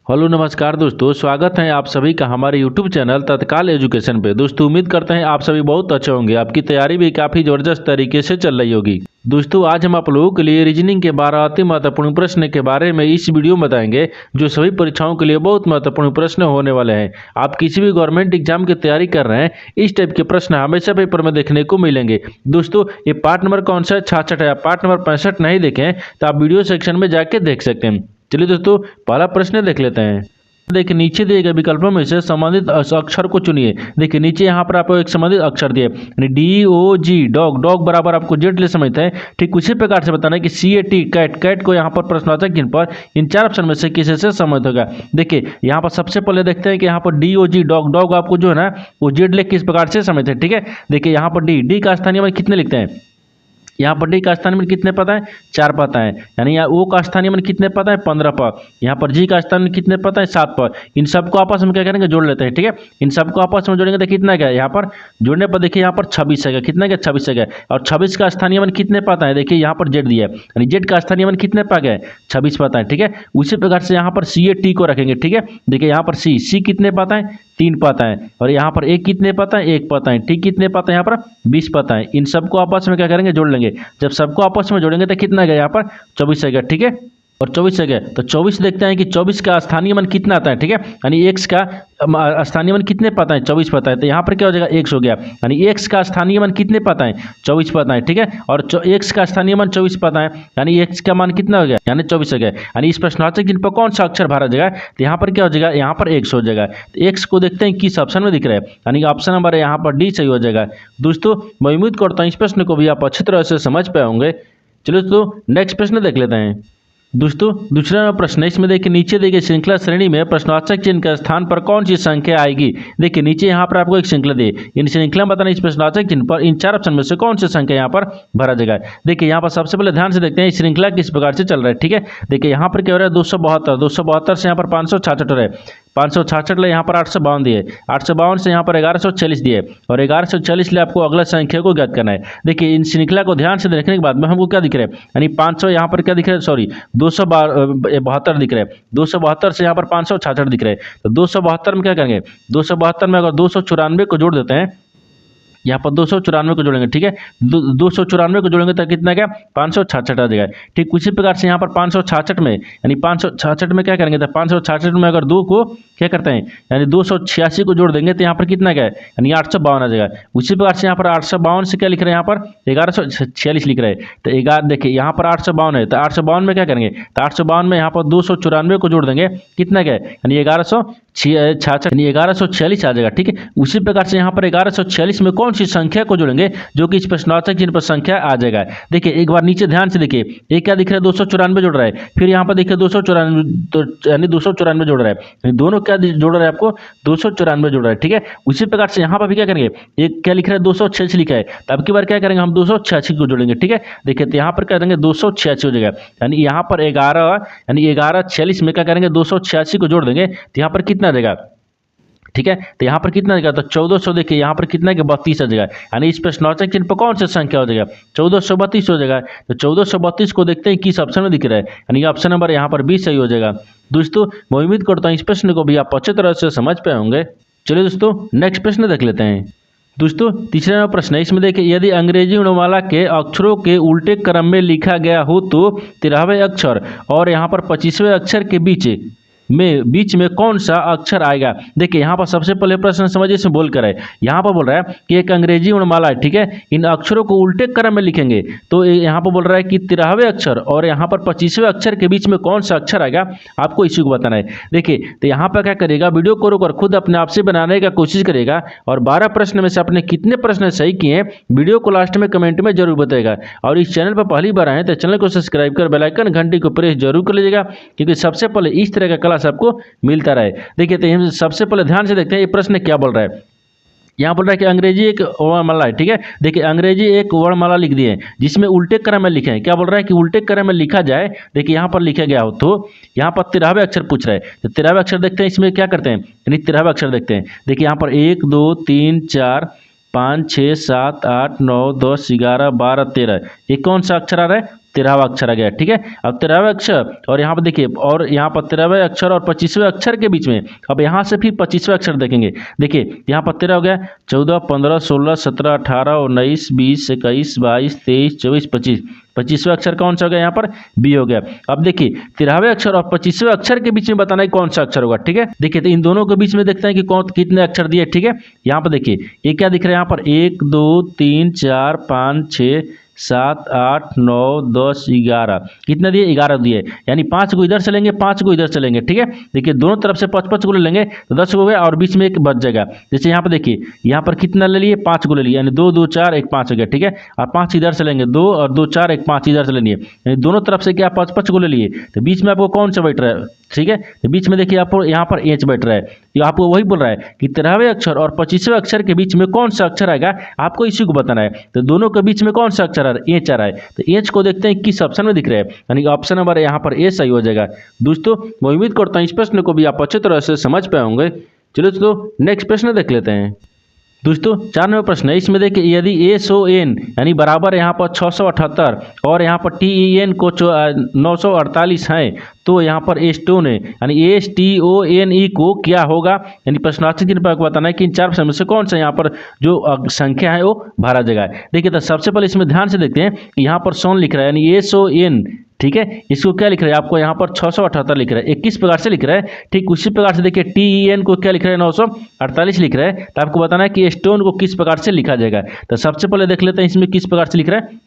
Hello नमस्कार दोस्तों, स्वागत है आप सभी का हमारे यूट्यूब चैनल तत्काल एजुकेशन पे। दोस्तों उम्मीद करते हैं आप सभी बहुत अच्छे होंगे, आपकी तैयारी भी काफ़ी ज़बरदस्त तरीके से चल रही होगी। दोस्तों आज हम आप लोगों के लिए रीजनिंग के 12 अति महत्वपूर्ण प्रश्न के बारे में इस वीडियो में बताएंगे, जो सभी परीक्षाओं के लिए बहुत महत्वपूर्ण प्रश्न होने वाले हैं। आप किसी भी गवर्नमेंट एग्जाम की तैयारी कर रहे हैं, इस टाइप के प्रश्न हमेशा पेपर में देखने को मिलेंगे। दोस्तों ये पार्ट नंबर कौन सा है? 66 है। पार्ट नंबर 65 नहीं देखें तो आप वीडियो सेक्शन में जाके देख सकते हैं। चलिए दोस्तों पहला प्रश्न देख लेते हैं। देखिए नीचे दिए गए विकल्पों में से संबंधित अक्षर को चुनिए। देखिए नीचे यहाँ पर आपको एक संबंधित अक्षर दिए, यानी DOG डॉग, डॉग बराबर आपको जेड ले समझते हैं। ठीक उसी प्रकार से बताना है कि CAT कैट, कैट को यहाँ पर प्रश्नवाचक चिन्ह पर इन चार ऑप्शन में से किसी से संबंधित होगा। देखिए यहाँ पर सबसे पहले देखते हैं कि यहाँ पर DOG डॉग, डॉग आपको जो है ना वो जेड ले किस प्रकार से समझते हैं। ठीक है, देखिए यहाँ पर डी का स्थानीय मान कितने लिखते हैं? यहाँ पर डी का स्थानीय मान कितने पता है? 4 पता है। यानी यहाँ ओ का स्थानीय मान कितने पता है? 15 पर। यहाँ पर जी का स्थानीय मान कितने पता है? 7 पर। इन सबको आपस में क्या करेंगे? जोड़ लेते हैं। ठीक है, इन सबको आपस में जोड़ेंगे तो कितना क्या है? यहाँ पर जोड़ने पर देखिए यहाँ पर 26 है। कितना क्या? 26 है। और 26 का स्थानीय मान कितने पता है? देखिए यहाँ पर जेड दिया है, यानी जेड का स्थानीय मान कितने पा गए? 26 पता है। ठीक है, उसी प्रकार से यहाँ पर CAT को रखेंगे। ठीक है, देखिए यहाँ पर सी कितने पता है? 3 पता है। और यहाँ पर एक कितने पता है? 1 पता है। ठीक कितने पता है? यहाँ पर 20 पता है। इन सबको आपस में क्या करेंगे? जोड़ लेंगे। जब सबको आपस में जोड़ेंगे तो कितना गया? यहाँ पर 24 आ गया। ठीक है, और 24 आ गया तो 24 देखते हैं कि 24 का स्थानीय मान कितना आता है। ठीक है, यानी x का स्थानीय मान कितने पता है? 24 पता है। तो यहाँ पर क्या हो जाएगा? x हो गया, यानी x का स्थानीय मान कितने पता है? 24 पता है। ठीक है, और x का स्थानीय मान 24 पता है, यानी x का मान कितना हो गया? यानी 24 हो गया। यानी इस प्रश्नवाचक चिन्ह पर कौन सा अक्षर भरा जाएगा? तो यहाँ पर क्या हो जाएगा? यहाँ पर x हो जाएगा। तो x को देखते हैं किस ऑप्शन में दिख रहा है, यानी ऑप्शन नंबर यहाँ पर डी सही हो जाएगा। दोस्तों मैं उम्मीद करता हूँ इस प्रश्न को भी आप अच्छी तरह से समझ पाए होंगे। चलो दोस्तों नेक्स्ट प्रश्न देख लेते हैं। दोस्तों दूसरा प्रश्न है, इसमें देखिए नीचे देखिए श्रृंखला श्रेणी में प्रश्नवाचक चिन्ह के स्थान पर कौन सी संख्या आएगी। देखिए नीचे यहाँ पर आपको एक श्रृंखला दी, इन श्रृंखला में बताना इस प्रश्नवाचक चिन्ह पर इन चार ऑप्शन में से कौन सी संख्या यहाँ पर भरा जाएगा। देखिए यहाँ पर सबसे पहले ध्यान से देखते हैं श्रृंखला किस प्रकार से चल रहा है। ठीक है, देखिए यहाँ पर क्या हो रहा है? 272 से यहाँ पर 566 हो रहा है। 566 ले यहाँ पर 852 दिए, 852 से यहाँ पर 1140 दिए, और 1140 ले आपको अगला संख्या को ज्ञात करना है। देखिए इन श्रृंखला को ध्यान से देखने के बाद में हमको क्या दिख रहा है? यानी 500 यहाँ पर क्या दिख रहा है? सॉरी 272 दिख रहा है। 272 से यहाँ पर 566 दिख रहा है। तो 272 में क्या करेंगे? 272 में अगर 294 को जोड़ देते हैं, यहाँ पर 294 को जोड़ेंगे। ठीक है, 294 को जोड़ेंगे तो कितना क्या? 566 आ जाएगा। ठीक उसी प्रकार से यहाँ पर 566 में, यानी 566 में क्या करेंगे? तो 566 में अगर 2 को क्या करते हैं, यानी 286 को जोड़ देंगे तो यहाँ पर कितना क्या है? यानी 852 आ जाएगा। उसी प्रकार से यहाँ पर 852 से क्या लिख रहे हैं? यहाँ पर 1146 लिख रहे हैं। तो 11 देखिए यहाँ पर 852 है, तो 852 में क्या करेंगे? तो 852 में यहाँ पर 294 को जोड़ देंगे, कितना क्या है? यानी 1166, यानी 1146 आ जाएगा। ठीक है, उसी प्रकार से यहाँ पर 1146 में कौन सी संख्या को जोड़ेंगे जो कि इस प्रश्नवाचक चिन्ह पर संख्या आ जाएगा। देखिए एक बार नीचे ध्यान से देखिए, एक क्या दिख रहा है? 294 जोड़ रहा है, फिर यहाँ पर देखिए 294, यानी 294 जोड़ रहा है, यानी दोनों क्या जोड़ रहा है आपको? 294 जोड़ रहा है। ठीक है, उसी प्रकार से यहाँ पर भी क्या करेंगे? एक क्या लिख रहा है? 286 लिखा है, तो अब की बार क्या करेंगे? हम 286 को जोड़ेंगे। ठीक है, देखिए तो यहाँ पर क्या करेंगे? 286 हो जाएगा, यानी यहाँ पर 11, यानी 1146 में क्या करेंगे? 286 को जोड़ देंगे तो यहाँ पर कितना देगा? ठीक है, तो यहाँ पर कितना देगा? तो 1400 देखिए यहाँ पर कितना के 32 आ जाएगा, यानी इस प्रश्नवाचक चिन्ह पर कौन सा संख्या हो जाएगा? 1432 हो जाएगा। तो 1432 को देखते हैं किस ऑप्शन में दिख रहा है, यानी ऑप्शन नंबर यहाँ पर 20 सही हो जाएगा। दोस्तों मैं उम्मीद करता हूँ इस प्रश्न को भी आप अच्छे तरह से समझ पाए होंगे। चलिए दोस्तों नेक्स्ट प्रश्न देख लेते हैं। दोस्तों तीसरा प्रश्न है, इसमें देखिए यदि अंग्रेजी वर्णमाला के अक्षरों के उल्टे क्रम में लिखा गया हो तो 13वें अक्षर और यहाँ पर 25वें अक्षर के बीच में कौन सा अक्षर आएगा। देखिए यहाँ पर सबसे पहले प्रश्न समझिए, इसमें बोल कर है, यहाँ पर बोल रहा है कि एक अंग्रेजी वर्णमाला है। ठीक है, इन अक्षरों को उल्टे क्रम में लिखेंगे, तो यहाँ पर बोल रहा है कि 13वें अक्षर और यहाँ पर 25वें अक्षर के बीच में कौन सा अक्षर आएगा, आपको इसी को बताना है। देखिए तो यहाँ पर क्या करेगा? वीडियो को रोककर खुद अपने आप से बनाने का कोशिश करेगा, और 12 प्रश्न में से आपने कितने प्रश्न सही किए वीडियो को लास्ट में कमेंट में जरूर बताएगा। और इस चैनल पर पहली बार आए तो चैनल को सब्सक्राइब कर बेल आइकन घंटी को प्रेस जरूर कर लीजिएगा, क्योंकि सबसे पहले इस तरह का आपको मिलता रहे। देखिए तो हम सबसे पहले ध्यान से देखते हैं ये प्रश्न क्या बोल रहा है। यहाँ बोल रहा है कि अंग्रेजी एक वर्णमाला है। ठीक है, देखिए अंग्रेजी एक वर्णमाला लिख दिए जिसमें उल्टे क्रम में लिखे हैं। क्या बोल रहा है कि उल्टे क्रम में लिखा जाए। देखिए यहाँ पर लिखा गया हो तो यहाँ पर 13वें अक्षर पूछ रहा है, तो 13वें अक्षर देखते हैं, इसमें क्या करते हैं, यानी 13वें अक्षर देखते हैं। देखिए यहाँ पर 1 2 3 4 5 6 7 8 9 10 11 12 13, ये कौन सा अक्षर आ रहा है? 13वां अक्षर आ गया, ठीक है। अब 13वें अक्षर और यहाँ पर देखिए, और यहाँ पर 13वें अक्षर और 25वें अक्षर के बीच में अब यहाँ से फिर 25वें अक्षर देखेंगे। देखिए यहाँ पर 13 हो गया, 14, 15, 16, 17, 18, 19, 20, 21, 22, 23, 24, 25। 25वें अक्षर कौन सा हो गया? यहाँ पर बी हो गया। अब देखिए 13वें अक्षर और 25वें अक्षर के बीच में बताना है कौन सा अक्षर होगा, ठीक है। देखिए तो इन दोनों के बीच में देखते हैं कि कौन कितने अक्षर दिए, ठीक है। यहाँ पर देखिए ये क्या दिख रहा है यहाँ पर 1 2 3 4 5 6 7 8 9 10 11, कितने दिए? 11 दिए, यानी 5 को इधर से लेंगे 5 को इधर से लेंगे, ठीक है। देखिए दोनों तरफ से 5 को ले लेंगे तो 10 हो गया और बीच में एक बच जाएगा। जैसे यहाँ पर देखिए यहाँ पर कितना ले लिए? 5 को ले लिए, यानी 2 2 4 1 5 हो गया, ठीक है। और 5 इधर से लेंगे 2 और 2 4 1 5 इधर से लेंगे, यानी दोनों तरफ से क्या 5 को ले लिए, तो बीच में आपको कौन सा बैठ रहा है, ठीक है। तो बीच में देखिए आपको यहाँ पर एच बैठ रहा है, ये आपको वही बोल रहा है कि 13वें अक्षर और 25वें अक्षर के बीच में कौन सा अक्षर आएगा, आपको इसी को बताना है। तो दोनों के बीच में कौन सा अक्षर आ रहा है? एच आ रहा है, तो एच को देखते हैं किस ऑप्शन में दिख रहा है, यानी ऑप्शन नंबर यहाँ पर ए सही हो जाएगा। दोस्तों मैं उम्मीद करता हूँ इस प्रश्न को भी आप अच्छे तरह से समझ पाए होंगे। चलो दोस्तों नेक्स्ट प्रश्न देख लेते हैं। दोस्तों 4 नंबर प्रश्न है, इसमें देखिए यदि SON यानी बराबर यहाँ पर 678 और यहाँ पर TEN को 948 है तो यहाँ पर एस्टोन है यानी STONE को क्या होगा, यानी प्रश्नार्थक चिन्ह पर बताना है कि इन 4 प्रश्न में से कौन सा यहाँ पर जो संख्या है वो भरा जाएगा। देखिए तो सबसे पहले इसमें ध्यान से देखते हैं कि यहाँ पर सोन लिख रहा है यानी SON, ठीक है। इसको क्या लिख रहा है? आपको यहाँ पर 678 लिख रहा है, 21 प्रकार से लिख रहा है, ठीक उसी प्रकार से देखिए TEN को क्या लिख रहा है? 948 लिख रहा है। तो आपको बताना है कि स्टोन को किस प्रकार से लिखा जाएगा। तो सबसे पहले देख लेते हैं इसमें किस प्रकार से लिख रहा है।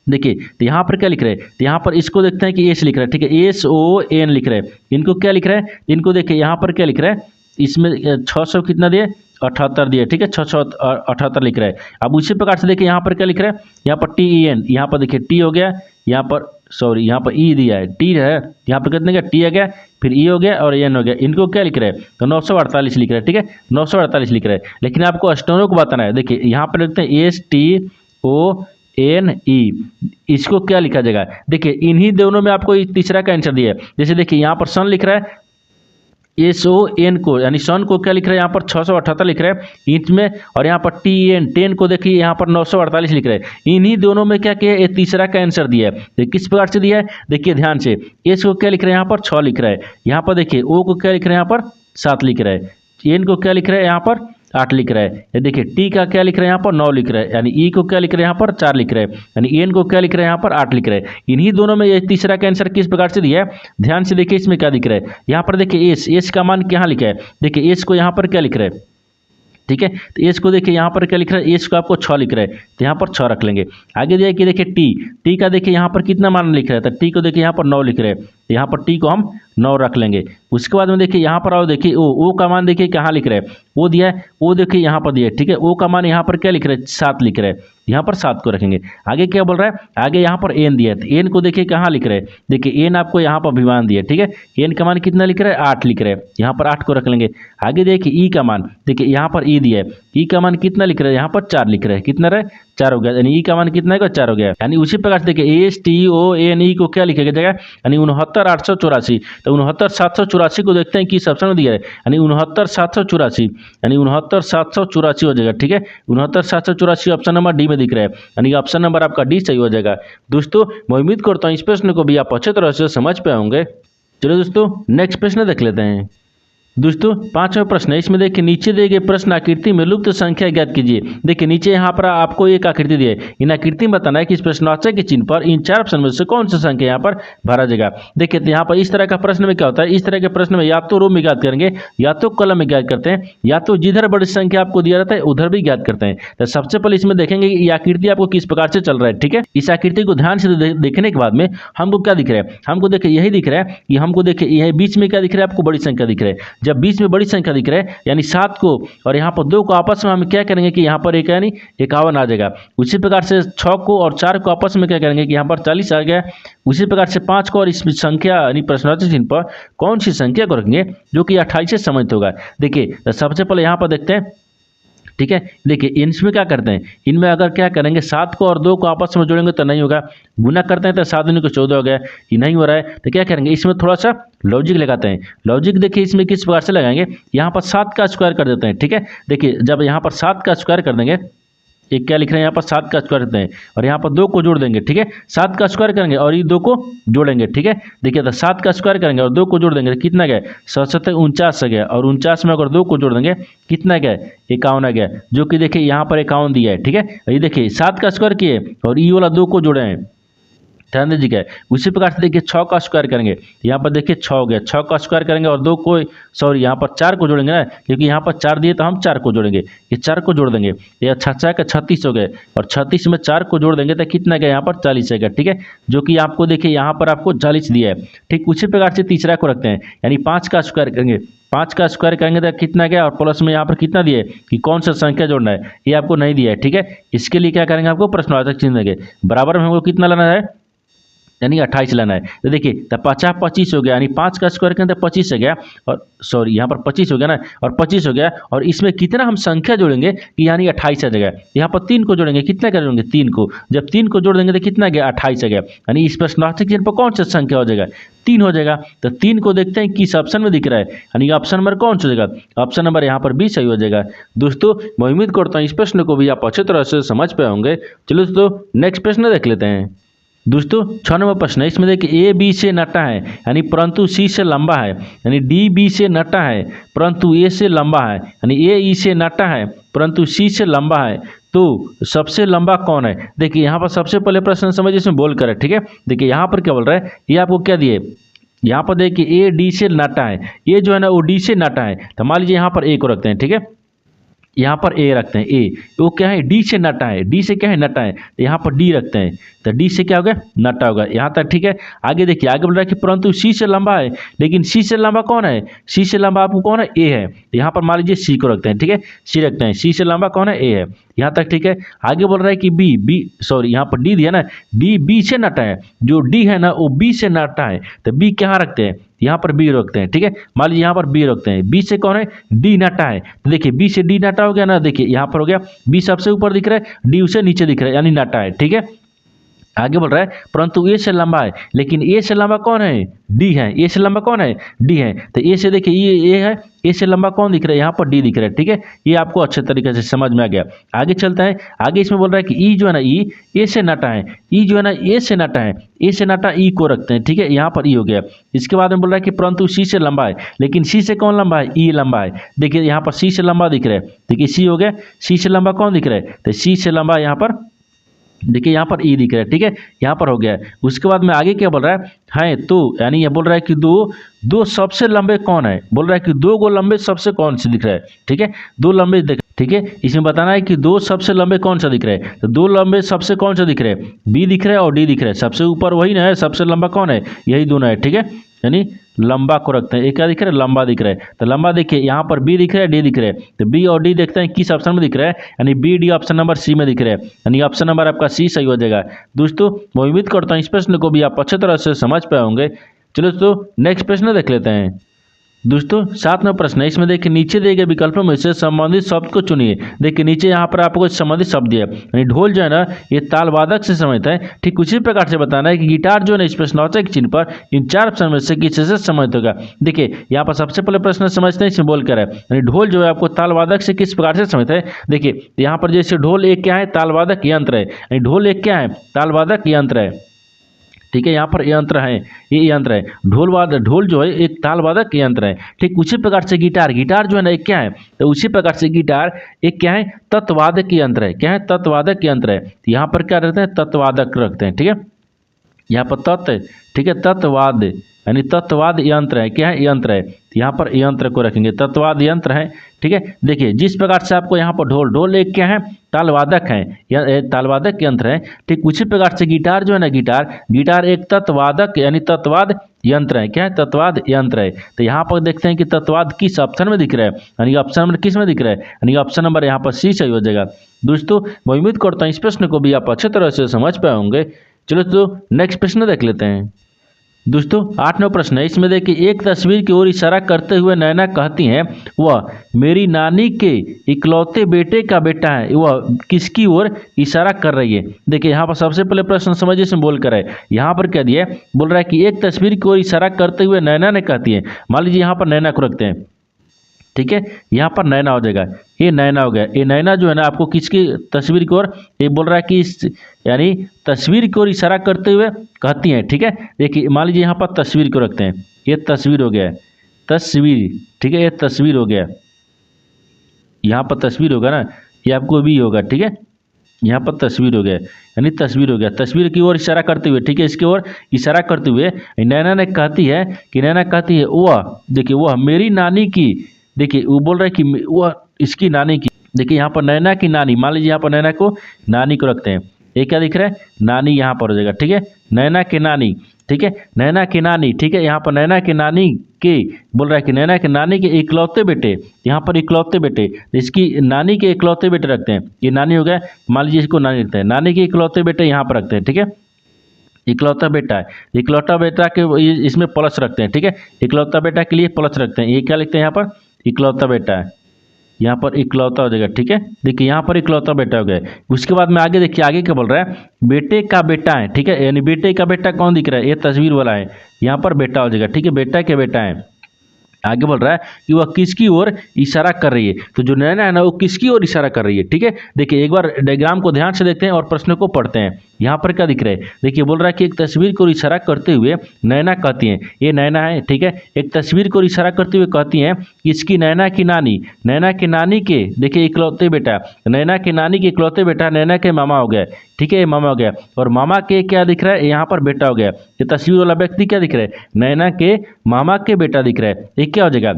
देखिए तो यहाँ पर क्या लिख रहा है? तो यहाँ पर इसको देखते हैं कि एस लिख रहा है, ठीक है, SON लिख रहा है। इनको क्या लिख रहा है? इनको देखिए यहाँ पर क्या लिख रहा है, इसमें 600 कितना दिए? 78 दिए, ठीक है, 678 लिख रहा है। अब उसी प्रकार से देखिए यहाँ पर क्या लिख रहा है? यहाँ पर TEN, यहाँ पर देखिए टी हो गया, यहाँ पर सॉरी यहाँ पर ई दिया है, टी है, यहाँ पर कितने का टी आ गया, फिर ई हो गया और एन हो गया। इनको क्या लिख रहा है? तो 948 लिख रहा है, ठीक है, 948 लिख रहा है। लेकिन आपको स्टोनों को बताना है। देखिए यहाँ पर लिखते हैं STONE, इसको क्या लिखा जाएगा? देखिए इन्हीं दोनों में आपको तीसरा का आंसर दिया है। जैसे देखिए यहाँ पर सन लिख रहा है, SON को यानी सन को क्या लिख रहा है? यहाँ पर 678 लिख रहा है इंच में, और यहाँ पर TEN को देखिए यहाँ पर 948 लिख रहा है। इन्हीं दोनों में क्या किया है? तीसरा का आंसर दिया है। तो किस प्रकार से दिया है? देखिए ध्यान से, एस को क्या लिख रहे हैं? यहाँ पर 6 लिख रहा है। यहाँ पर देखिए ओ को क्या लिख रहे हैं? यहाँ पर 7 लिख रहा है। एन को क्या लिख रहा है? यहाँ पर 8 लिख रहा है। ये देखिए टी का क्या लिख रहा है? यहाँ पर 9 लिख रहा है, यानी ई को क्या लिख रहे हैं? यहाँ पर 4 लिख रहे हैं, यानी एन को क्या लिख रहे हैं? यहाँ पर 8 लिख रहे हैं। इन्हीं दोनों में ये तीसरा का आंसर किस प्रकार से दिया है? ध्यान से देखिए इसमें क्या दिख रहा है। यहाँ पर देखिए एस का मान क्या लिखा है? देखिए एस को यहाँ पर क्या लिख रहा है, ठीक है, तो एस को देखिए यहाँ पर क्या लिख रहा है? एस को आपको 6 लिख रहा है, तो यहाँ पर 6 रख लेंगे। आगे देखिए देखिए टी का देखिए यहाँ पर कितना मान लिख रहा है? तो टी को देखिए यहाँ पर 9 लिख रहे हैं, तो यहाँ पर टी को हम 9 रख लेंगे। उसके बाद में देखिए यहाँ पर आओ, देखिए ओ का मान देखिए कहाँ लिख रहा है? ओ दिया है, ओ देखिए यहाँ पर दिया है, ठीक है। ओ का मान यहाँ पर क्या लिख रहा है? 7 लिख रहा है, यहाँ पर 7 को रखेंगे। आगे क्या बोल रहा है? आगे यहाँ पर एन दिया है, तो एन को देखिए कहाँ लिख रहा है? देखिए एन आपको यहाँ पर अभिमान दिया है, ठीक है। एन का मान कितना लिख रहा है? 8 लिख रहा है, यहाँ पर 8 को रख लेंगे। आगे देखिए ई का मान, देखिए यहाँ पर ई दिया है, ई का मान कितना लिख रहा है? यहाँ पर 4 लिख रहा है, कितना रहा? 4 हो गया, यानी ई का मान कितना है? 4 हो गया। यानी उसी प्रकार से देखिए STONE को क्या लिखेगा जगह, यानी 69,884। तो 69,784 को देखते हैं किस ऑप्शन में दिया है, यानी 69,784, यानी 69,784 हो जाएगा, ठीक है। 69,784 ऑप्शन नंबर डी में दिख रहा है, यानी ऑप्शन नंबर आपका डी सही हो जाएगा। दोस्तों मैं उम्मीद करता हूँ इस प्रश्न को भी आप अच्छे तरह से समझ पाए होंगे। चलो दोस्तों नेक्स्ट प्रश्न देख लेते हैं। दोस्तों 5वां प्रश्न है, इसमें देखिए नीचे दिए गए प्रश्न आकृति में लुप्त संख्या ज्ञात कीजिए। देखिए नीचे यहाँ पर आपको एक आकृति दी है, इन आकृति में बताना है कि इस प्रश्नवाचक के चिन्ह पर इन 4 ऑप्शन में से कौन सा संख्या यहाँ पर भरा जाएगा। देखिए तो यहाँ पर इस तरह का प्रश्न में क्या होता है? इस तरह के प्रश्न में या तो रो में ज्ञात करेंगे, या तो कॉलम में ज्ञात करते हैं, या तो जिधर बड़ी संख्या आपको दिया रहता है उधर भी ज्ञात करते हैं। तो सबसे पहले इसमें देखेंगे कि ये आकृति आपको किस प्रकार से चल रहा है, ठीक है। इस आकृति को ध्यान से देखने के बाद में हमको क्या दिख रहा है? हमको देखिए यही दिख रहा है कि हमको देखिए यह बीच में क्या दिख रहा है? आपको बड़ी संख्या दिख रहा है। जब बीच में बड़ी संख्या दिख रहा है यानी 7 को और यहाँ पर 2 को आपस में हम क्या करेंगे कि यहाँ पर एक यानी 51 आ जाएगा। उसी प्रकार से 6 को और 4 को आपस में क्या करेंगे कि यहाँ पर 40 आ गया। उसी प्रकार से 5 को और इस संख्या यानी प्रश्नवाचक चिन्ह पर कौन सी संख्या को रखेंगे जो कि 28 से समाप्त होगा। देखिए तो सबसे पहले यहाँ पर देखते हैं, ठीक है। देखिए इनमें क्या करते हैं? इनमें अगर क्या करेंगे 7 को और 2 को आपस में जोड़ेंगे तो नहीं होगा, गुना करते हैं तो 7 दूनी को 14 हो गया, ये नहीं हो रहा है। तो क्या करेंगे? इसमें थोड़ा सा लॉजिक लगाते हैं। लॉजिक देखिए इसमें किस प्रकार से लगाएंगे, यहाँ पर 7 का स्क्वायर कर देते हैं, ठीक है। देखिए जब यहाँ पर 7 का स्क्वायर कर देंगे एक क्या लिख रहे हैं यहाँ पर 7 का स्क्वायर करते हैं और यहाँ पर 2 को जोड़ देंगे, ठीक है। 7 का स्क्वायर करेंगे और ये 2 को जोड़ेंगे, ठीक है। देखिए तो 7 का स्क्वायर करेंगे और 2 को जोड़ देंगे तो कितना गया, 7 49 आ गया, और 49 में अगर 2 को जोड़ देंगे कितना गया, 51 आ गया, जो कि देखिए यहाँ पर 51 दिया है, ठीक है। ये देखिए 7 का स्क्वायर किए और ये वाला 2 को जोड़े हैं, ध्यान दीजिएगा। उसी प्रकार से देखिए 6 का स्क्वायर करेंगे, यहाँ पर देखिए 6 हो गया, 6 का स्क्वायर करेंगे और 2 को सॉरी यहाँ पर 4 को जोड़ेंगे ना, क्योंकि यहाँ पर 4 दिए तो हम 4 को जोड़ेंगे, ये 4 को जोड़ देंगे, ये 6 का 36 हो गए, और 36 में 4 को जोड़ देंगे तो कितना गया, यहाँ पर 40 आएगा, ठीक है। जो कि आपको देखिए यहाँ पर आपको 40 दिया है, ठीक। उसी प्रकार से तीसरा को रखते हैं, यानी 5 का स्क्वायर करेंगे, 5 का स्क्वायर करेंगे तो कितना गया, और प्लस में यहाँ पर कितना दिए कि कौन सा संख्या जोड़ना है, ये आपको नहीं दिया है, ठीक है। इसके लिए क्या करेंगे, आपको प्रश्नवाचक चिन्ह देंगे, बराबर में हमको कितना लाना है, यानी 28 लाना है। तो देखिए तो 50 25 हो गया, यानी 5 का स्क्वायर करें तो 25 हो गया, और सॉरी यहाँ पर 25 हो गया ना, और 25 हो गया, और इसमें कितना हम संख्या जोड़ेंगे कि यानी 28 आ जाएगा। यहाँ पर 3 को जोड़ेंगे, कितना का जोड़ेंगे, 3 को, जब 3 को जोड़ देंगे तो कितना गया, 28 आ गया, यानी इस प्रश्नवाचक चिन्ह पर कौन सा संख्या हो जाएगा, 3 हो जाएगा। तो 3 को देखते हैं किस ऑप्शन में दिख रहा है, यानी ऑप्शन नंबर कौन सा हो जाएगा, ऑप्शन नंबर यहाँ पर 20 सही हो जाएगा। दोस्तों मैं उम्मीद करता हूँ इस प्रश्न को भी आप अच्छे तरह से समझ पाए होंगे। चलो दोस्तों नेक्स्ट प्रश्न देख लेते हैं। दोस्तों 6 नंबर प्रश्न है, इसमें देखिए ए बी से नटा है, यानी परंतु सी से लंबा है, यानी डी बी से नटा है परंतु ए से लंबा है, यानी ए ई से नटा है परंतु सी से लंबा है, तो सबसे लंबा कौन है। देखिए यहाँ पर सबसे पहले प्रश्न समझिए, इसमें बोल कर है, ठीक है। देखिए यहाँ पर क्या बोल रहा है, ये आपको क्या दिए, यहाँ पर देखिए ए डी से नटा है, ये जो है ना वो डी से नटा है, तो मान लीजिए यहाँ पर ए को रखते हैं, ठीक है। यहाँ पर ए रखते हैं, ए वो क्या है, डी से नटा है, डी से क्या है, नटा है, तो यहाँ पर डी रखते हैं, तो डी से क्या होगा, नटा होगा, यहाँ तक ठीक है। आगे देखिए, आगे बोल रहा है कि परंतु सी से लंबा है, लेकिन सी से लंबा कौन है, सी से लंबा आपको कौन है, ए है, यहाँ पर मान लीजिए सी को रखते हैं, ठीक है, सी रखते हैं, सी से लंबा कौन है, ए है, यहाँ तक ठीक है। आगे बोल रहा है कि बी सॉरी यहाँ पर डी दिया ना, डी बी से नटा है, जो डी है ना वो बी से नटा है, तो बी कहाँ रखते हैं, यहाँ पर बी रखते हैं, ठीक है। मान लीजिए यहाँ पर बी रखते हैं, बी से कौन है, डी नटा है, तो देखिए बी से डी नटा हो गया ना, देखिए यहाँ पर हो गया, बी सबसे ऊपर दिख रहा है, डी उसे नीचे दिख रहा है, यानी नटा है, ठीक है। आगे बोल रहा है परंतु ए से लंबा है, लेकिन ए से लंबा कौन है, डी है, ए से लंबा कौन है, डी है, तो ए से देखिए ये ए है, ए से लंबा कौन दिख रहा है, यहाँ पर डी दिख रहा है, ठीक है। ये आपको अच्छे तरीके से समझ में आ गया। आगे चलता है, आगे इसमें बोल रहा है कि ई जो है ना, ई ए से नटा है, ई जो है ना ए से नटा है, ए से नटा ई को रखते हैं, ठीक है, यहाँ पर ई हो गया। इसके बाद में बोल रहा है कि परंतु सी से लंबा है, लेकिन सी से कौन लंबा है, ई लंबा है, देखिए यहाँ पर सी से लंबा दिख रहा है, देखिए सी हो गया, सी से लंबा कौन दिख रहा है, तो सी से लंबा यहाँ पर देखिए यहाँ पर ई दिख रहा है, ठीक है, यहाँ पर हो गया है। उसके बाद में आगे क्या बोल रहा है तो यानी ये बोल रहा है कि दो सबसे लंबे कौन है, बोल रहा है कि 2 गो लंबे सबसे कौन से दिख रहा है, ठीक है, 2 लंबे दिख, ठीक है। इसमें बताना है कि 2 सबसे लंबे कौन सा दिख रहा है, तो 2 लंबे सबसे कौन सा दिख रहा है, बी दिख रहा है और डी दिख रहा है, सबसे ऊपर वही ना है, सबसे लंबा कौन है, यही दोनों है, ठीक है, यानी लंबा को रखते हैं। एक क्या दिख रहा है, लंबा दिख रहा है, तो लंबा देखिए यहाँ पर बी दिख रहा है, डी दिख रहा है, तो बी और डी देखते हैं किस ऑप्शन में दिख रहा है, यानी B D option number C में दिख रहा है, यानी ऑप्शन नंबर आपका सी सही हो जाएगा। दोस्तों मैं उम्मीद करता हूँ इस प्रश्न को भी आप अच्छे तरह से समझ पाए होंगे। चलो दोस्तों नेक्स्ट प्रश्न देख लेते हैं। दोस्तों 7 नंबर प्रश्न है, इसमें देखिए नीचे दिए गए विकल्पों में से संबंधित शब्द को चुनिए। देखिए नीचे यहाँ पर आपको संबंधित शब्द दिया है, यानी ढोल जो है ना ये ताल वादक से संबंधित है, ठीक उसी प्रकार से बताना है कि गिटार जो है ना इस प्रश्नवाचक चिन्ह पर इन 4 ऑप्शन में से किसी से संबंधित होगा। देखिए यहाँ पर सबसे पहले प्रश्न समझते हैं, इसमें बोल कर है, यानी ढोल जो है आपको ताल वादक से किस प्रकार से संबंधित है। देखिए यहाँ पर जैसे ढोल एक क्या है, ताल वादक यंत्र है, यानी ढोल एक क्या है, ताल वादक यंत्र है, ठीक है, यहाँ पर यंत्र है, ये यंत्र है, ढोल जो है एक ताल वादक यंत्र है, ठीक उसी प्रकार से गिटार जो है ना एक क्या है, तो उसी प्रकार से गिटार एक क्या है, तत्वादक यंत्र है, क्या है, तत्वादक यंत्र है, यहाँ पर क्या रखते हैं, तत्वादक रखते हैं, ठीक है, यहाँ पर तत्व, ठीक है, तत्वाद यानी तत्वाद यंत्र है, क्या है, यंत्र है, यहाँ पर यंत्र को रखेंगे, तत्वाद यंत्र है, ठीक है। देखिए जिस प्रकार से आपको यहाँ पर ढोल एक क्या है, तालवादक है, तालवादक यंत्र है, ठीक उसी प्रकार से गिटार जो है ना, गिटार एक तत्वादक यानी तत्वाद यंत्र है, क्या है, तत्वाद यंत्र है। तो यहाँ पर देखते हैं कि तत्वाद किस ऑप्शन में दिख रहा है, यानी ऑप्शन नंबर किस में दिख रहा है, यानी ऑप्शन नंबर यहाँ पर सी सही हो जाएगा। दोस्तों मैं उम्मीद करता हूँ इस प्रश्न को भी आप अच्छे तरह से समझ पाए होंगे। चलो तो नेक्स्ट प्रश्न देख लेते हैं। दोस्तों 8 नंबर प्रश्न है, इसमें देखिए एक तस्वीर की ओर इशारा करते हुए नैना कहती हैं वह मेरी नानी के इकलौते बेटे का बेटा है, वह किसकी ओर इशारा कर रही है। देखिए यहाँ पर सबसे पहले प्रश्न समझिए, इसमें बोल कर है, यहाँ पर क्या दिया है, बोल रहा है कि एक तस्वीर की ओर इशारा करते हुए नैना ने कहती है, मान लीजिए यहाँ पर नैना को रखते हैं, ठीक है, यहाँ पर नैना हो जाएगा, ये नैना हो गया। ये नैना जो है ना आपको किसकी तस्वीर की ओर, ये बोल रहा है कि इस यानी तस्वीर की ओर इशारा करते हुए कहती हैं। ठीक है, देखिए मान लीजिए यहाँ पर तस्वीर को रखते हैं, ये तस्वीर हो गया है, तस्वीर। ठीक है, ये तस्वीर हो गया, यहाँ पर तस्वीर होगा ना, ये आपको भी होगा। ठीक है, यहाँ पर तस्वीर हो गया, यानी तस्वीर हो गया, तस्वीर की ओर इशारा करते हुए। ठीक है, इसकी ओर इशारा करते हुए नैना ने कहती है कि नैना कहती है वह, देखिए वह मेरी नानी की, देखिए वो बोल रहा है कि वह इसकी नानी की। देखिए यहाँ पर नैना की नानी, मान लीजिए यहाँ पर नैना को नानी को रखते हैं, ये क्या दिख रहा है, नानी यहाँ पर हो जाएगा। ठीक है, नैना की नानी। ठीक है, नैना की नानी। ठीक है, यहाँ पर नैना की नानी के बोल रहा है कि नैना के नानी के इकलौते बेटे, यहाँ पर इकलौते बेटे, इसकी नानी के इकलौते बेटे रखते हैं, ये नानी हो गया, मान लीजिए इसको नानी रखते हैं, नानी के इकलौते बेटे यहाँ पर रखते हैं। ठीक है, इकलौता बेटा है, इकलौता बेटा के इसमें प्लस रखते हैं। ठीक है, इकलौता बेटा के लिए प्लस रखते हैं, ये क्या लिखते हैं यहाँ पर, इकलौता बेटा है, यहाँ पर इकलौता हो जाएगा। ठीक है, देखिए यहाँ पर इकलौता बेटा हो गया। उसके बाद में आगे देखिए, आगे क्या बोल रहा है, बेटे का बेटा है। ठीक है, यानी बेटे का बेटा कौन दिख रहा है, ये तस्वीर वाला है, यहाँ पर बेटा हो जाएगा। ठीक है, बेटा के बेटा है। आगे बोल रहा है कि वह किसकी ओर इशारा कर रही है, तो जो नैना है ना वो किसकी ओर इशारा कर रही है। ठीक है, देखिए एक बार डायग्राम को ध्यान से देखते हैं और प्रश्न को पढ़ते हैं। यहाँ पर क्या दिख रहा है, देखिए बोल रहा है कि एक तस्वीर को इशारा करते हुए नैना कहती हैं, ये नैना है। ठीक है, एक तस्वीर को इशारा करते हुए कहती हैं कि इसकी नैना की नानी, नैना की नानी के, देखिए इकलौते बेटा, नैना की नानी के इकलौते बेटा नैना के मामा हो गया। ठीक है, ये मामा हो गया, और मामा के क्या दिख रहा है, यहाँ पर बेटा हो गया। ये तस्वीर वाला व्यक्ति क्या दिख रहा है, नैना के मामा के बेटा दिख रहा है, ये क्या हो जाएगा।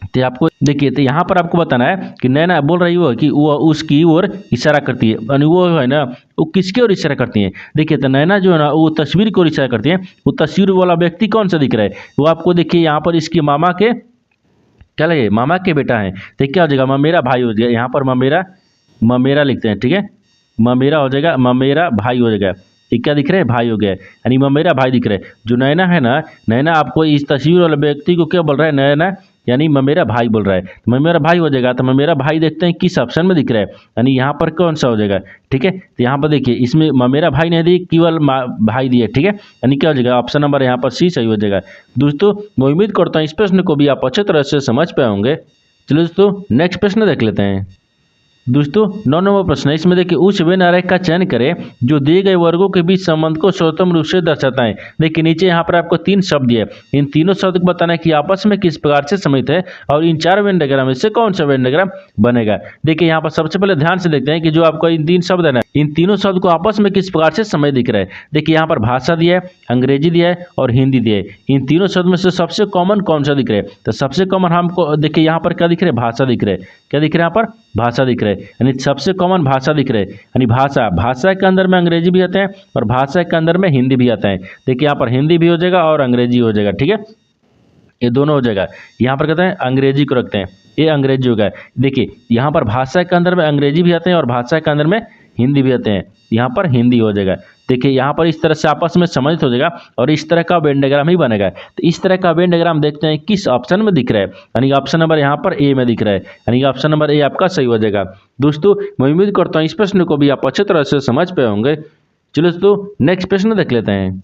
तो आपको देखिए, तो यहाँ पर आपको बताना है कि नैना बोल रही हो कि वो उसकी ओर इशारा करती है, यानी वो है ना वो किसकी ओर इशारा करती है। देखिए तो नैना जो है ना वो तस्वीर की ओर इशारा करती है, वो तस्वीर वाला व्यक्ति कौन सा दिख रहा है, वो आपको देखिए यहाँ पर इसके मामा के क्या लगे, मामा के बेटा है, तो क्या हो जाएगा, ममेरा भाई हो जाएगा। यहाँ पर ममेरा, ममेरा लिखते हैं। ठीक है, ममेरा हो जाएगा, ममेरा भाई हो जाएगा। ये क्या दिख रहा है, भाई हो गया, यानी ममेरा भाई दिख रहा है। जो नैना है ना, नैना आपको इस तस्वीर वाले व्यक्ति को क्या बोल रहा है, नैना यानी ममेरा भाई बोल रहा है, तो ममेरा भाई हो जाएगा। तो ममेरा भाई देखते हैं किस ऑप्शन में दिख रहा है, यानी यहाँ पर कौन सा हो जाएगा। ठीक है, तो यहाँ पर देखिए इसमें ममेरा भाई नहीं दिए, केवल भाई दिए। ठीक है, यानी क्या हो जाएगा, ऑप्शन नंबर यहाँ पर सी सही हो जाएगा। दोस्तों मैं उम्मीद करता हूँ इस प्रश्न को भी आप अच्छे तरह से समझ पाए होंगे। चलो दोस्तों नेक्स्ट प्रश्न देख लेते हैं। दोस्तों 9 नंबर प्रश्न है, इसमें देखिए उस वेन आरेख का चयन करें जो दिए गए वर्गों के बीच संबंध को स्वतंत्र रूप से दर्शाता है। देखिए नीचे यहाँ पर आपको 3 शब्द दिए, इन तीनों शब्द को बताना है कि आपस में किस प्रकार से सम्मिलित है और इन 4 वेन डायग्राम में से कौन सा वेन डायग्राम बनेगा। देखिए यहाँ पर सबसे पहले ध्यान से देखते हैं कि जो आपको इन 3 शब्द है ना, इन तीनों शब्द को आपस में किस प्रकार से समय दिख रहा है। देखिए यहाँ पर भाषा दिया है, अंग्रेजी दिया है और हिंदी दिया है। इन तीनों शब्द में से सबसे कॉमन कौन सा दिख रहा है, तो सबसे कॉमन हमको देखिए यहाँ पर क्या दिख रहा है, भाषा दिख रहा है। क्या दिख रहा है यहाँ पर, भाषा दिख रहा है, यानी सबसे कॉमन भाषा दिख रहा है। यानी भाषा, भाषा के अंदर में अंग्रेजी भी आता है और भाषा के अंदर में हिंदी भी आता है। देखिए यहाँ पर हिंदी भी हो जाएगा और अंग्रेजी हो जाएगा। ठीक है, ये दोनों हो जाएगा। यहाँ पर कहते हैं अंग्रेजी को रखते हैं, ये अंग्रेजी होगा। देखिए यहाँ पर भाषा के अंदर में अंग्रेजी भी आते हैं और भाषा के अंदर में हिंदी भी आते हैं, यहाँ पर हिंदी हो जाएगा। देखिए यहाँ पर इस तरह से आपस में सम्मिलित हो जाएगा और इस तरह का वेन डायग्राम ही बनेगा। तो इस तरह का वेन डायग्राम देखते हैं किस ऑप्शन में दिख रहा है, यानी ऑप्शन नंबर यहाँ पर ए में दिख रहा है, यानी ऑप्शन नंबर ए आपका सही हो जाएगा। दोस्तों मैं उम्मीद करता हूँ इस प्रश्न को भी आप अच्छे तरह से समझ पाए होंगे। चलो दोस्तों नेक्स्ट प्रश्न देख लेते हैं।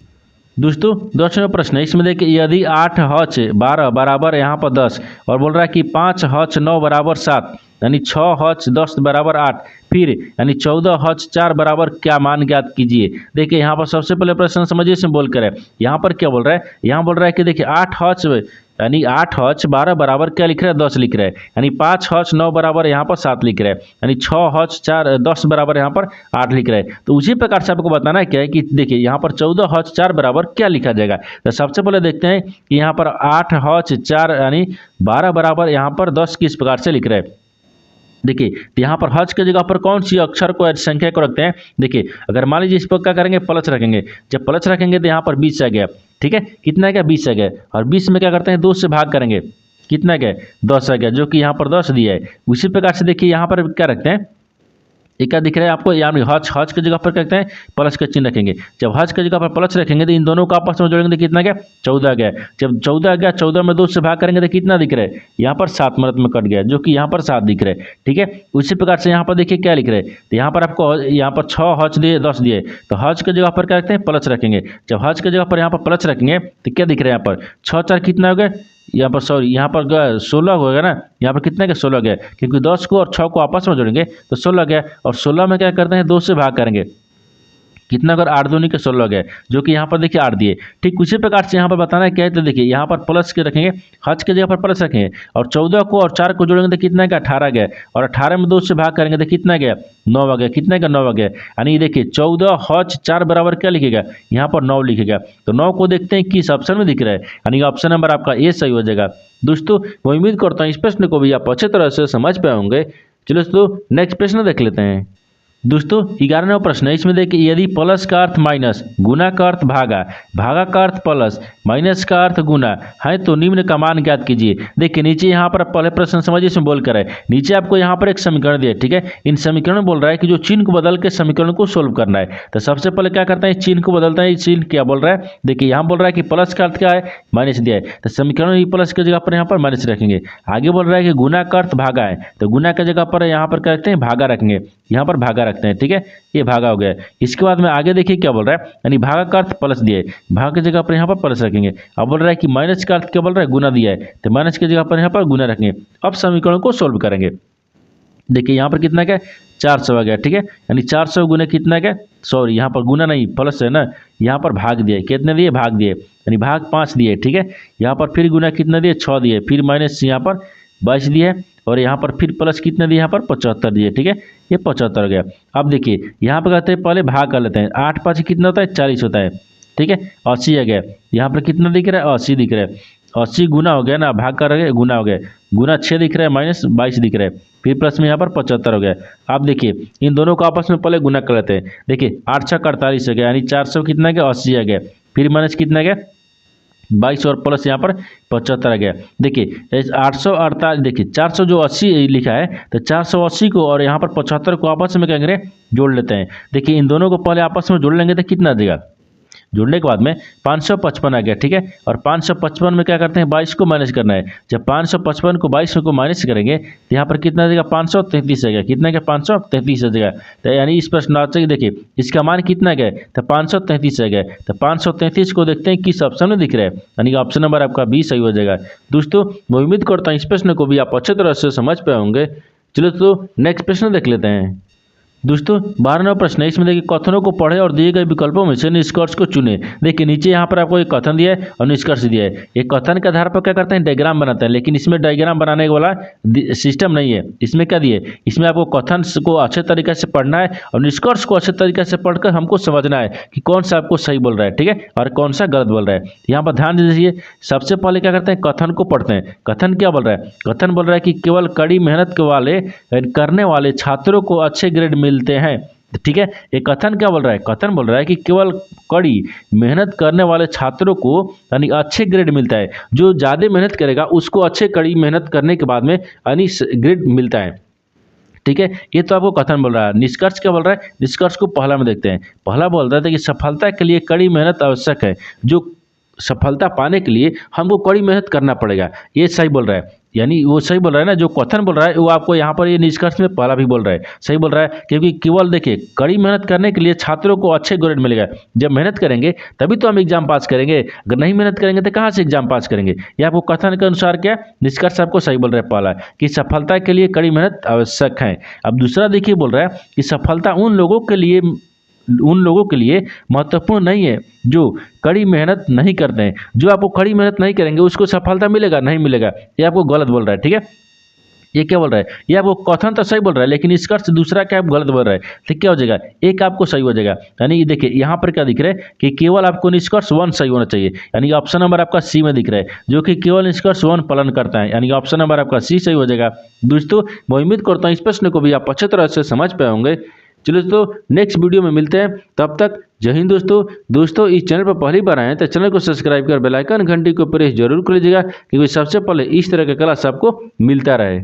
दोस्तों 10वां प्रश्न है, इसमें देखिए यदि 8 हच 12 बराबर यहाँ पर 10 और बोल रहा है कि 5 हच 9 बराबर 7, यानी 6 हच 10 बराबर 8, फिर यानी 14 हच 4 बराबर क्या मान ज्ञात कीजिए। देखिए यहाँ पर सबसे पहले प्रश्न समझिए से बोल कर है, यहाँ पर क्या बोल रहा है, यहाँ बोल रहा है कि देखिए 8 हच यानी 8 हच 12 बराबर क्या लिख रहा है, 10 लिख रहा है, यानी 5 हच 9 बराबर यहाँ पर 7 लिख रहा है, यानी 6 हच 4 10 बराबर यहाँ पर 8 लिख रहा है। तो उसी प्रकार से आपको बताना है क्या है कि देखिए यहाँ पर 14 हच 4 बराबर क्या लिखा जाएगा। तो सबसे पहले देखते हैं कि यहाँ पर 8 हच 4 यानी 12 बराबर यहाँ पर 10 किस प्रकार से लिख रहा है। देखिए तो यहाँ पर हज के जगह पर कौन सी अक्षर को संख्या को रखते हैं। देखिए अगर मान लीजिए इस पर क्या करेंगे, प्लस रखेंगे, जब प्लस रखेंगे तो यहाँ पर 20 आ गया। ठीक है, कितना आ गया, 20 आ गया, और 20 में क्या करते हैं 2 से भाग करेंगे, कितना गया 10 आ गया, जो कि यहाँ पर 10 दिया है। उसी प्रकार से देखिए यहाँ पर क्या रखते हैं, एक क्या दिख रहा है आपको, यानी हज, हज के जगह पर क्या करते हैं प्लस का चिन्ह रखेंगे। जब हज के जगह पर प्लस रखेंगे तो इन दोनों को आपस में जोड़ेंगे तो कितना गया 14 गया। जब 14 गया, 14 में 2 से भाग करेंगे तो कितना दिख रहा है, यहाँ पर 7 मदद में कट गया, जो कि यहाँ पर 7 दिख रहा है। ठीक है, उसी प्रकार से यहाँ पर देखिए क्या लिख रहे हैं, तो यहाँ पर आपको यहाँ पर 6 हज दिए 10 दिए, तो हज के जगह पर क्या रखते हैं प्लस रखेंगे। जब हज के जगह पर यहाँ पर प्लस रखेंगे तो क्या दिख रहा है, यहाँ पर 6 4 कितना हो गया यहाँ पर सॉरी यहाँ पर 16 हो गया ना, यहाँ पर कितना गया 16 गया, क्योंकि 10 को और 6 को आपस में जोड़ेंगे तो 16 गया, और 16 में क्या करते हैं 2 से भाग करेंगे, कितना अगर 8 दूनी के 16 गए, जो कि यहाँ पर देखिए 8 दिए। ठीक उसी प्रकार से यहाँ पर बताना है क्या है, तो देखिए यहाँ पर प्लस के रखेंगे, हज के जगह पर प्लस रखेंगे, और 14 को और 4 को जोड़ेंगे तो कितना गया 18 गया, और 18 में 2 से भाग करेंगे तो कितना गया 9 आ गया, कितना का 9 आ गया। यानी देखिए 14 हज 4 बराबर क्या लिखेगा, यहाँ पर 9 लिखेगा। तो 9 को देखते हैं किस ऑप्शन में दिख रहा है, यानी ऑप्शन नंबर आपका ए सही हो जाएगा। दोस्तों मैं उम्मीद करता हूँ इस प्रश्न को भी आप अच्छे तरह से समझ पाए होंगे। चलो दोस्तों नेक्स्ट प्रश्न देख लेते हैं। दोस्तों 11वां प्रश्न है, इसमें देखिए यदि प्लस का अर्थ माइनस, गुना का अर्थ भागा, भागा का अर्थ प्लस, माइनस का अर्थ गुना है तो निम्न का मान ज्ञात कीजिए। देखिए नीचे यहाँ पर पहले प्रश्न समझिए, इसमें बोल कर है नीचे आपको यहाँ पर एक समीकरण दिया, ठीक है। इन समीकरण में बोल रहा है कि जो चिन्ह को बदल के समीकरण को सोल्व करना है। तो सबसे पहले क्या करता है, चिन्ह को बदलता है। चिन्ह क्या बोल रहा है, देखिए यहाँ बोल रहा है कि प्लस का अर्थ क्या है, माइनस दिया है, तो समीकरण में प्लस की जगह पर यहाँ पर माइनस रखेंगे। आगे बोल रहा है कि गुना का अर्थ भागा है, तो गुना की जगह पर यहाँ पर क्या रखते हैं, भागा रखेंगे, यहाँ पर भागा रखते हैं, ठीक है, ये भागा हो गया। इसके बाद में आगे देखिए क्या बोल रहा है, यानी भागा का अर्थ प्लस दिया है, भाग की जगह पर यहाँ पर प्लस रखेंगे। अब बोल रहा है कि माइनस का अर्थ क्या बोल रहा है, गुना दिया है, तो माइनस की जगह पर यहाँ पर गुना रखेंगे। अब समीकरण को सोल्व करेंगे। देखिए यहाँ पर कितना क्या 400 आ गया, ठीक है, यानी 400 गुना कितना क्या, सॉरी यहाँ पर गुना नहीं प्लस है ना, यहाँ पर भाग दिए, कितने दिए भाग दिए, यानी भाग 5 दिए, ठीक है। यहाँ पर फिर गुना कितना दिए 6 दिए, फिर माइनस यहाँ पर 22 दिए, और यहाँ पर फिर प्लस कितने दिए, यहाँ पर 75 दिए, ठीक है, ये 75 हो गया। अब देखिए यहाँ पर कहते हैं पहले भाग कर लेते हैं, 8 5 कितना होता है 40 होता है, ठीक है, 80 आ गया। यहाँ पर कितना दिख रहा है 80 दिख रहा है, 80 गुना हो गया ना, भाग कर रहे गुना हो गया, गुना 6 दिख रहा है, माइनस 22 दिख रहा है, फिर प्लस में यहाँ पर 75 हो गया। अब देखिए इन दोनों को आपस में पहले गुना कर लेते हैं। देखिए 8 6 48 हो गया, यानी 400 कितना गया 80 आ गया, फिर माइनस कितना गया 22 और प्लस यहाँ पर 75 आ गया। देखिए 848, देखिए 400 जो 80 लिखा है, तो 480 को और यहाँ पर 75 को आपस में क्या करें जोड़ लेते हैं। देखिए इन दोनों को पहले आपस में जोड़ लेंगे तो कितना देगा, जोड़ने के बाद में 555 आ गया, ठीक है, और 555 में क्या करते हैं 22 को माइनस करना है। जब 555 को 22 को माइनस करेंगे तो यहाँ पर कितना देगा 533 आ गया, कितना क्या 533 आ जाएगा। तो यानी इस प्रश्न से देखिए इसका मान कितना गया, तो 533 आ गया। तो 533 को देखते हैं किस ऑप्शन में दिख रहा है, यानी ऑप्शन नंबर आपका बी सही हो जाएगा। दोस्तों मैं उम्मीद करता हूँ इस प्रश्न को भी आप अच्छे तरह से समझ पाए होंगे। चलो तो नेक्स्ट प्रश्न देख लेते हैं। दोस्तों 12वां प्रश्न है, इसमें देखिए कथनों को पढ़े और दिए गए विकल्पों में से निष्कर्ष को चुने। देखिए नीचे यहाँ पर आपको एक कथन दिया है और निष्कर्ष दिया है। एक कथन के आधार पर क्या करते हैं डायग्राम बनाते हैं, लेकिन इसमें डायग्राम बनाने वाला सिस्टम नहीं है। इसमें क्या दिए, इसमें आपको कथन को अच्छे तरीके से पढ़ना है और निष्कर्ष को अच्छे तरीके से पढ़कर हमको समझना है कि कौन सा आपको सही बोल रहा है, ठीक है, और कौन सा गलत बोल रहा है। यहाँ पर ध्यान दीजिए, सबसे पहले क्या करते हैं कथन को पढ़ते हैं। कथन क्या बोल रहा है, कथन बोल रहा है कि केवल कड़ी मेहनत करने वाले छात्रों को अच्छे ग्रेड मिलते हैं, ठीक है। ये कथन क्या बोल रहा है, कथन बोल रहा है कि केवल कड़ी मेहनत करने वाले छात्रों को यानी अच्छे ग्रेड मिलता है। जो ज़्यादा मेहनत करेगा उसको अच्छे कड़ी मेहनत करने के बाद में यानी ग्रेड मिलता है, ठीक है। ये तो आपको कथन बोल रहा है। निष्कर्ष क्या बोल रहा है, निष्कर्ष को पहला में देखते हैं। पहला बोल रहा था कि सफलता के लिए कड़ी मेहनत आवश्यक है, जो सफलता पाने के लिए हमको कड़ी मेहनत करना पड़ेगा, ये सही बोल रहा है। यानी वो सही बोल रहा है ना, जो कथन बोल रहा है वो आपको यहाँ पर ये निष्कर्ष में पहला भी बोल रहा है, सही बोल रहा है। क्योंकि केवल देखिए कड़ी मेहनत करने के लिए छात्रों को अच्छे ग्रेड मिलेगा। जब मेहनत करेंगे तभी तो हम एग्जाम पास करेंगे, अगर नहीं मेहनत करेंगे तो कहाँ से एग्जाम पास करेंगे। ये आपको कथन के अनुसार क्या निष्कर्ष आपको सही बोल रहा है पहला, कि सफलता के लिए कड़ी मेहनत आवश्यक है। अब दूसरा देखिए बोल रहा है कि सफलता उन लोगों के लिए महत्वपूर्ण नहीं है जो कड़ी मेहनत नहीं करते हैं। जो आपको कड़ी मेहनत नहीं करेंगे उसको सफलता मिलेगा नहीं मिलेगा, ये आपको गलत बोल रहा है, ठीक है। ये क्या बोल रहा है, ये आपको कथन तो सही बोल रहा है लेकिन निष्कर्ष दूसरा क्या आप गलत बोल रहा है, तो क्या हो जाएगा एक आपको सही हो जाएगा। यानी ये देखिए यहाँ पर क्या दिख रहा है कि केवल आपको निष्कर्ष 1 सही होना चाहिए, यानी ऑप्शन नंबर आपका सी में दिख रहा है, जो कि केवल निष्कर्ष 1 पालन करता है, यानी ऑप्शन नंबर आपका सी सही हो जाएगा। दोस्तों मैं उम्मीद करता हूँ इस प्रश्न को भी आप अच्छे तरह से समझ पाए होंगे। चलो तो नेक्स्ट वीडियो में मिलते हैं, तब तक जय हिंद। दोस्तों इस चैनल पर पहली बार आए हैं तो चैनल को सब्सक्राइब कर बेल आइकन घंटी को प्रेस जरूर कर लीजिएगा, क्योंकि सबसे पहले इस तरह का क्लास आपको मिलता रहे।